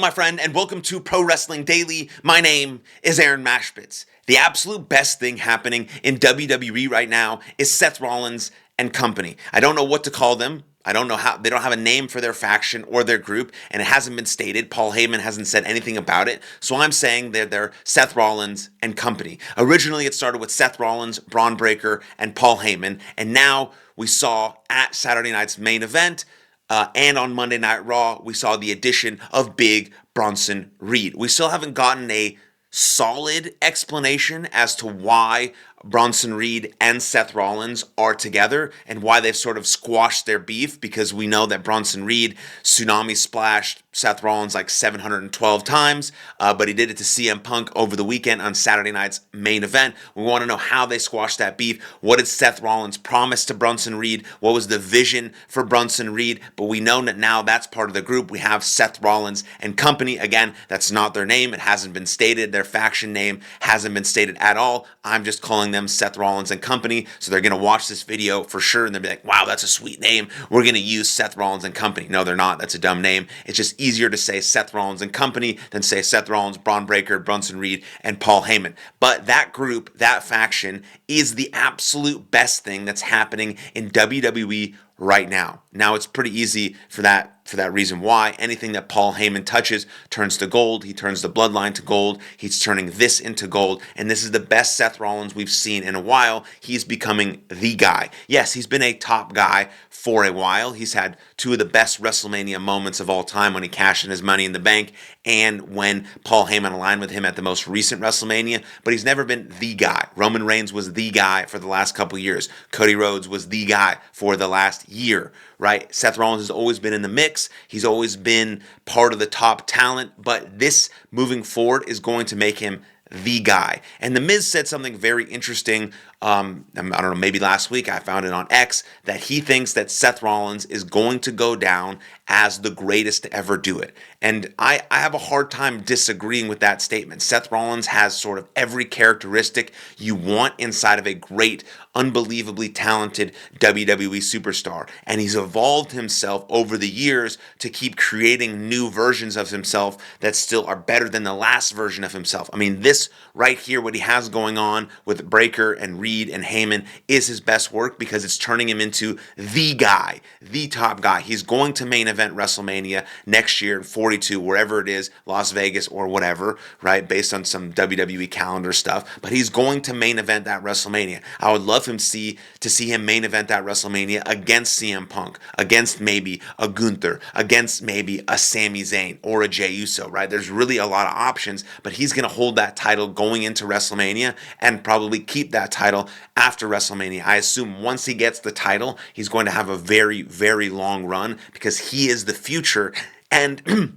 my friend, and welcome to Pro Wrestling Daily. My name is Aaron Machbitz. The absolute best thing happening in WWE right now is Seth Rollins and company. I don't know what to call them. I don't know how. They don't have a name for their faction or their group, and it hasn't been stated. Paul Heyman hasn't said anything about it, so I'm saying they're Seth Rollins and company. Originally, it started with Seth Rollins, Braun Breaker, and Paul Heyman, and now we saw at Saturday night's main event and on Monday Night Raw, we saw the addition of Big Bronson Reed. We still haven't gotten a solid explanation as to why Bronson Reed and Seth Rollins are together and why they've sort of squashed their beef, because we know that Bronson Reed tsunami splashed Seth Rollins like 712 times, but he did it to CM Punk over the weekend on Saturday night's main event. We want to know how they squashed that beef. What did Seth Rollins promise to Bronson Reed? What was the vision for Bronson Reed? But we know that now that's part of the group. We have Seth Rollins and company. Again, that's not their name. It hasn't been stated. Their faction name hasn't been stated at all. I'm just calling them Seth Rollins and company. So they're going to watch this video for sure and they'll be like, wow, that's a sweet name. We're going to use Seth Rollins and company. No, they're not. That's a dumb name. It's just easier to say Seth Rollins and company than say Seth Rollins, Braun Breaker, Bronson Reed, and Paul Heyman. But that group, that faction, is the absolute best thing that's happening in WWE right now. Now, it's pretty easy for that reason why. Anything that Paul Heyman touches turns to gold. He turns the bloodline to gold. He's turning this into gold. And this is the best Seth Rollins we've seen in a while. He's becoming the guy. Yes, he's been a top guy for a while. He's had two of the best WrestleMania moments of all time when he cashed in his Money in the Bank and when Paul Heyman aligned with him at the most recent WrestleMania. But he's never been the guy. Roman Reigns was the guy for the last couple years. Cody Rhodes was the guy for the last year, right? Seth Rollins has always been in the mix. He's always been part of the top talent, but this moving forward is going to make him the guy. And The Miz said something very interesting, I don't know, maybe last week, I found it on X, that he thinks that Seth Rollins is going to go down as the greatest to ever do it. And I have a hard time disagreeing with that statement. Seth Rollins has sort of every characteristic you want inside of a great, unbelievably talented WWE superstar. And he's evolved himself over the years to keep creating new versions of himself that still are better than the last version of himself. I mean, this right here, what he has going on with Breaker and Reed and Heyman, is his best work because it's turning him into the guy, the top guy. He's going to main event WrestleMania next year in 42, wherever it is, Las Vegas or whatever, right, based on some WWE calendar stuff. But he's going to main event that WrestleMania. I would love to see him main event that WrestleMania against CM Punk, against maybe a Gunther, against maybe a Sami Zayn or a Jey Uso, right? There's really a lot of options, but he's going to hold that title going into WrestleMania and probably keep that title after WrestleMania. I assume once he gets the title, he's going to have a very, very long run because he is the future. And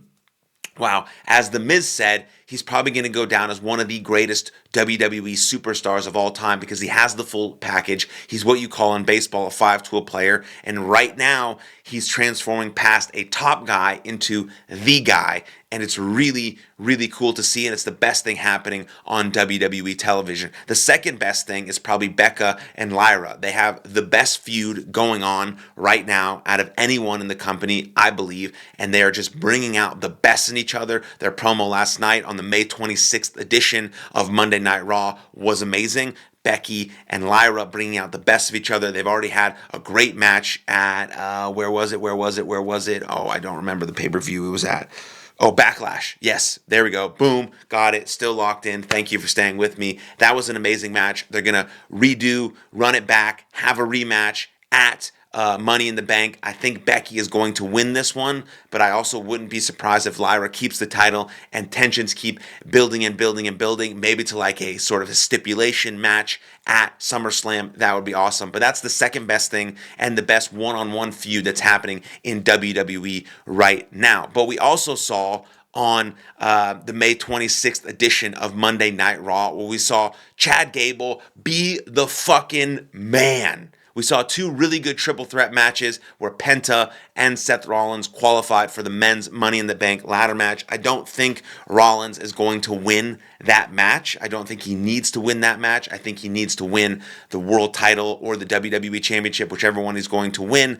wow, as The Miz said, he's probably going to go down as one of the greatest WWE superstars of all time because he has the full package. He's what you call in baseball a five-tool player. And right now, he's transforming past a top guy into the guy. And it's really, really cool to see. And it's the best thing happening on WWE television. The second best thing is probably Becca and Lyra. They have the best feud going on right now out of anyone in the company, I believe. And they are just bringing out the best in each other. Their promo last night on the May 26th edition of Monday Night Raw was amazing. Becky and Lyra bringing out the best of each other. They've already had a great match at, where was it? Oh, I don't remember the pay-per-view it was at. Oh, Backlash. Yes, there we go. Boom. Got it. Still locked in. Thank you for staying with me. That was an amazing match. They're going to run it back, have a rematch at Money in the Bank. I think Becky is going to win this one, but I also wouldn't be surprised if Lyra keeps the title and tensions keep building and building and building, maybe to like a sort of a stipulation match at SummerSlam. That would be awesome. But that's the second best thing and the best one-on-one feud that's happening in WWE right now. But we also saw on the May 26th edition of Monday Night Raw, where we saw Chad Gable be the fucking man. We saw two really good triple threat matches where Penta and Seth Rollins qualified for the men's Money in the Bank ladder match. I don't think Rollins is going to win that match. I don't think he needs to win that match. I think he needs to win the world title or the WWE Championship, whichever one he's going to win.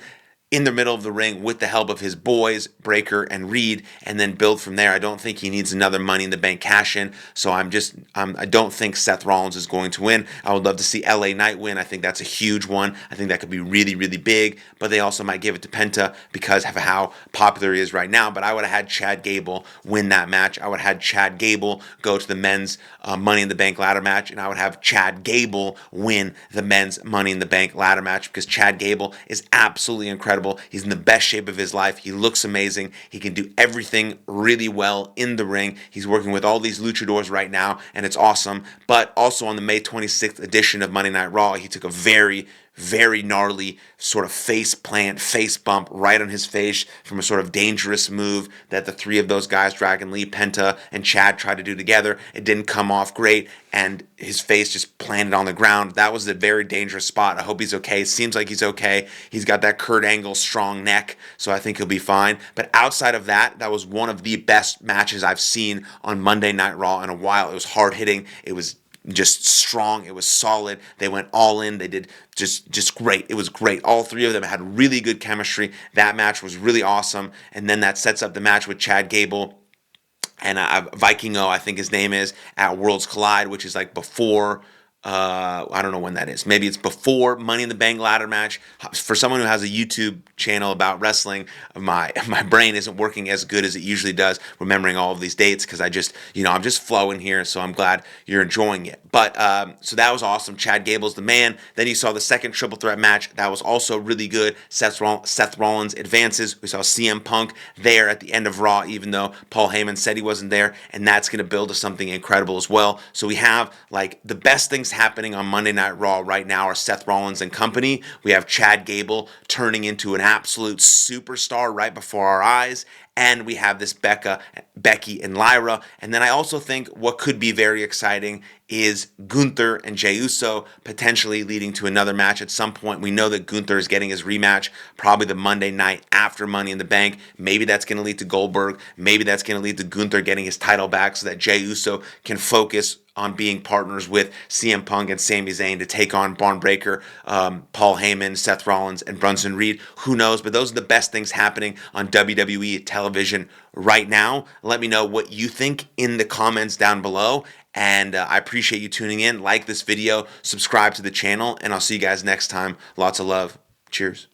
in the middle of the ring with the help of his boys, Breaker and Reed, and then build from there. I don't think he needs another Money in the Bank cash-in, so I don't think Seth Rollins is going to win. I would love to see LA Knight win. I think that's a huge one. I think that could be really, really big, but they also might give it to Penta because of how popular he is right now, but I would have had Chad Gable win that match. I would have had Chad Gable go to the men's Money in the Bank ladder match, and I would have Chad Gable win the men's Money in the Bank ladder match because Chad Gable is absolutely incredible. He's in the best shape of his life. He looks amazing. He can do everything really well in the ring. He's working with all these luchadors right now, and it's awesome. But also on the May 26th edition of Monday Night Raw, he took a very, very gnarly sort of face bump right on his face from a sort of dangerous move that the three of those guys, Dragon Lee, Penta, and Chad, tried to do together. It didn't come off great, and his face just planted on the ground. That was a very dangerous spot. I hope he's okay. Seems like he's okay. He's got that Kurt Angle strong neck, so I think he'll be fine. But outside of that, that was one of the best matches I've seen on Monday Night Raw in a while. It was hard-hitting. It was just strong. It was solid. They went all in. They did just great. It was great. All three of them had really good chemistry. That match was really awesome. And then that sets up the match with Chad Gable and Vikingo, I think his name is, at Worlds Collide, which is like before. I don't know when that is. Maybe it's before Money in the Bank ladder match. For someone who has a YouTube channel about wrestling, my brain isn't working as good as it usually does, remembering all of these dates, because I'm just flowing here, so I'm glad you're enjoying it. But, so that was awesome. Chad Gable's the man. Then you saw the second triple threat match. That was also really good. Seth Rollins advances. We saw CM Punk there at the end of Raw, even though Paul Heyman said he wasn't there, and that's going to build to something incredible as well. So we have, like, the best things happening on Monday Night Raw right now are Seth Rollins and company. We have Chad Gable turning into an absolute superstar right before our eyes, and we have this Becky and Lyra. And then I also think what could be very exciting is Gunther and Jey Uso potentially leading to another match at some point. We know that Gunther is getting his rematch probably the Monday night after Money in the Bank. Maybe that's going to lead to Goldberg. Maybe that's going to lead to Gunther getting his title back so that Jey Uso can focus on being partners with CM Punk and Sami Zayn to take on Braun Breaker, Paul Heyman, Seth Rollins, and Bronson Reed. Who knows? But those are the best things happening on WWE television right now. Let me know what you think in the comments down below. And I appreciate you tuning in. Like this video, subscribe to the channel, and I'll see you guys next time. Lots of love. Cheers.